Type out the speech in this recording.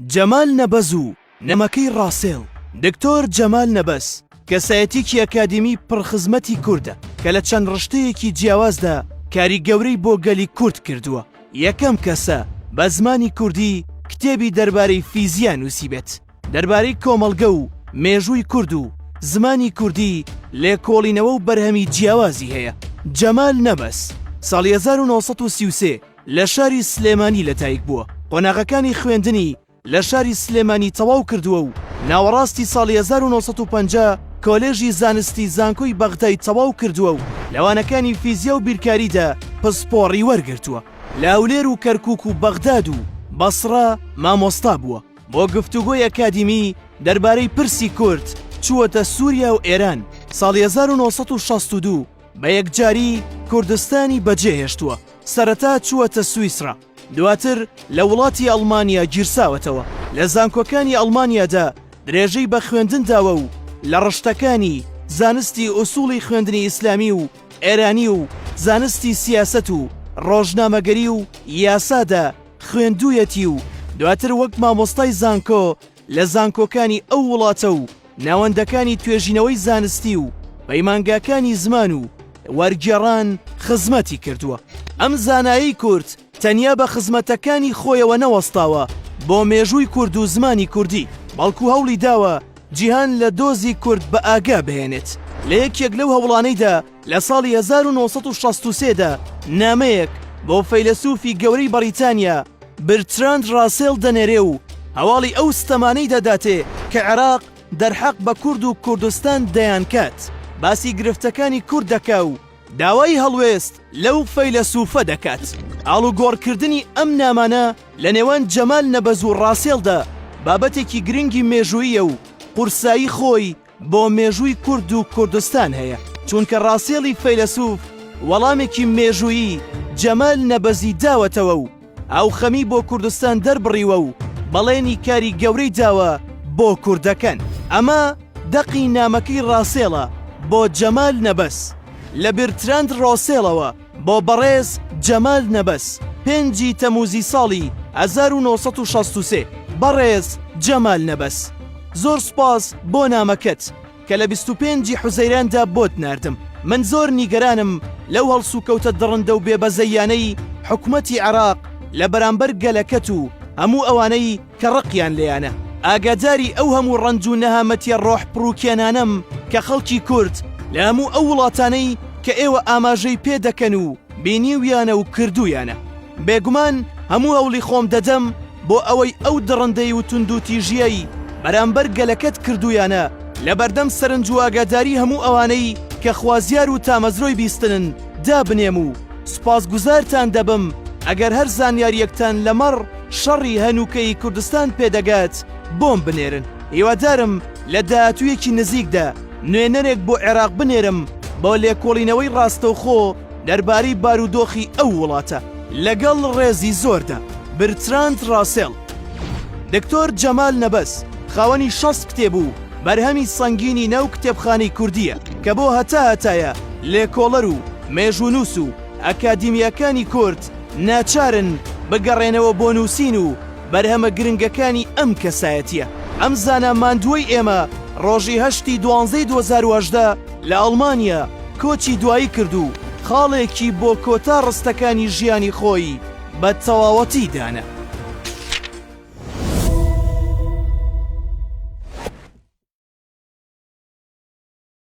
جەمال نەبەز و نەمەکەی ڕاسێڵ. دکتۆر جەمال نەبەس کەسایەتێکی ئەکادمی پڕخزمەتی کوردە کە لە چەند ڕشتەیەکی جیاوازدا کاری گەورەی بۆ گەلی کورد کردووە. یەکەم کەسە بە زمانی کوردی کتێبی دەربارەی فیزیا نووسیبێت، دەربارەی کۆمەڵگە و مێژووی کورد و زمانی کوردی لێکۆڵینەوە و بەرهەمی جیاوازی هەیە. جەمال نەبەس ساڵی 1933 لە شاری سلێمانی لەتایک بووە. قۆناغەکانی خوێندنی لە شاری سلێمانی تەواو کردووە و ناوەڕاستی ساڵی 1950 کۆلێژی زانستی زانکۆی بەغدای تەواو کردووە و لەوانەکانی فیزیا و بیرکاریدا پسپۆڕی وەرگرتووە. لە هەولێر و کەرکووک و بەغداد و بەسڕا مامۆستا بووە. بۆ گفتوگۆی ئەکادیمی دەربارەی پرسی کورد چووەتە سووریا و ئێران. ساڵی 1962 بە یەکجاری کوردستانی بەجێهێشتووە. سەرەتا چووەتە سویسرا، دواتر لە وڵاتی ئەڵمانیا گیرساوەتەوە. لە زانکۆکانی ئەڵمانیادا درێژەی بە خوێندن داوە و لە ڕشتەکانی زانستی ئوسوڵی خوێندنی ئیسلامی و ئێرانی و زانستی سیاست و ڕۆژنامەگەری و یاسادا خوێندوویەتی و دواتر وەک مامۆستای زانکۆ لە زانکۆکانی ئەو وڵاتە و ناوەندەکانی توێژینەوەی زانستی و پەیمانگاکانی زمان و وەرگێڕان خزمەتی کردووە. ئەم زانایی کورد تەنیا بە خزمەتەکانی خۆیەوە نەوەستاوە بۆ مێژووی کورد و زمانی کوردی، بەڵکو هەوڵی داوە جیهان لە دۆزی کورد بە ئاگا بهێنێت. لە یەکێک لەو هەوڵانەیدا لە ساڵی 1963دا نامەیەک بۆ فەیلسوفی گەورەی بەریتانیا برتراند راسێڵ دەنێرێ و هەواڵی ئەو ستەمانەی دەداتێ کە عێراق دەرحەق بە کورد و کوردستان دەیان کات، باسی گرفتەکانی کورد دەکا و داوای هەڵوێست لەو فەیلسوفە دەکات. ئاڵوگۆڕکردنی ئەم نامانە لە نێوان جەمال نەبەز و ڕاسێڵدا بابەتێکی گرنگی مێژوویە و قورسایی خۆی بۆ مێژووی کورد و کوردستان هەیە، چونکە ڕاسێڵی فەیلسوف وەڵامێکی مێژوویی جەمال نەبەزی داوەتەوە و ئەو خەمی بۆ کوردستان دەربڕیوە و بەڵێنی کاری گەورەی داوە بۆ کوردەکەن. ئەمە دەقی نامەکەی ڕاسێڵە بۆ جەمال نەبەس لە برتراند ڕاسێڵەوە بۆ بەڕێز جەمال نەبەس 5 تەموزی ساڵی 1963. بەڕێز جەمال نەبەس، زۆر سپاس بۆ نامەکەت کە لە 25 حوزەیراندا بۆت ناردم. من زۆر نیگەرانم لەو هەڵسوکەوتە دڕندە و بێبەزەیانەی حکومەتی عێراق لە بەرامبەر گەلەکەت و هەموو ئەوانەی کە ڕقیان لێیانە. ئاگاداری ئەو هەموو ڕەنج و نەهامەتیە ڕۆح پڕوکێنانم کە خەڵکی کورد لە هەموو ئەو وڵاتانەی کە ئێوە ئاماژەی پێ دەکەن و بینیویانە و کردویانە. بێگومان هەموو هەوڵی خۆم دەدەم بۆ ئەوەی ئەو دڕندەی و تونند و تیژیایی بەرامبەر گەلەکەت کردویانە لە بەردەم سەرنج و ئاگاداری هەموو ئەوانەی کە خوازیار و تامەزرۆی بیستنن دابنێم و سپاسگوزارتان دەبم ئەگەر هەر زانیاریەکتان لەمەڕ شەڕی هەنووکەی کوردستان پێدەگات بۆم بنێرن. هیوادارم لە داهاتوویەکی نزیکدا نوێنەرێک بۆ عێراق بنێرم بۆ لێکۆڵینەوەی ڕاستەوخۆ دەربارەی بارودۆخی ئەو وڵاتە. لەگەڵ ڕێزی زۆردا، برتراند راسێڵ. دکتۆر جەمال نەبەس خاوەنی 6 کتێب و بەرهەمی سەنگینی ناو کتێبخانەی کوردیە کە بۆ هەتایە لێکۆڵەر و مێژوونووس و ئەکادیمیەکانی کورد ناچارن بگەڕێنەوە بۆ نووسین و بەرهەمە گرنگەکانی ئەم کەسایەتیە. ئەم زانە ماندووەی ئێمە ڕۆژی 8 دوانزەی 2018 لە ئەڵمانیا کۆچی دوایی کرد و خاڵێکی بۆ کۆتا ڕستەکانی ژیانی خۆی بە تەواوەتی دانە.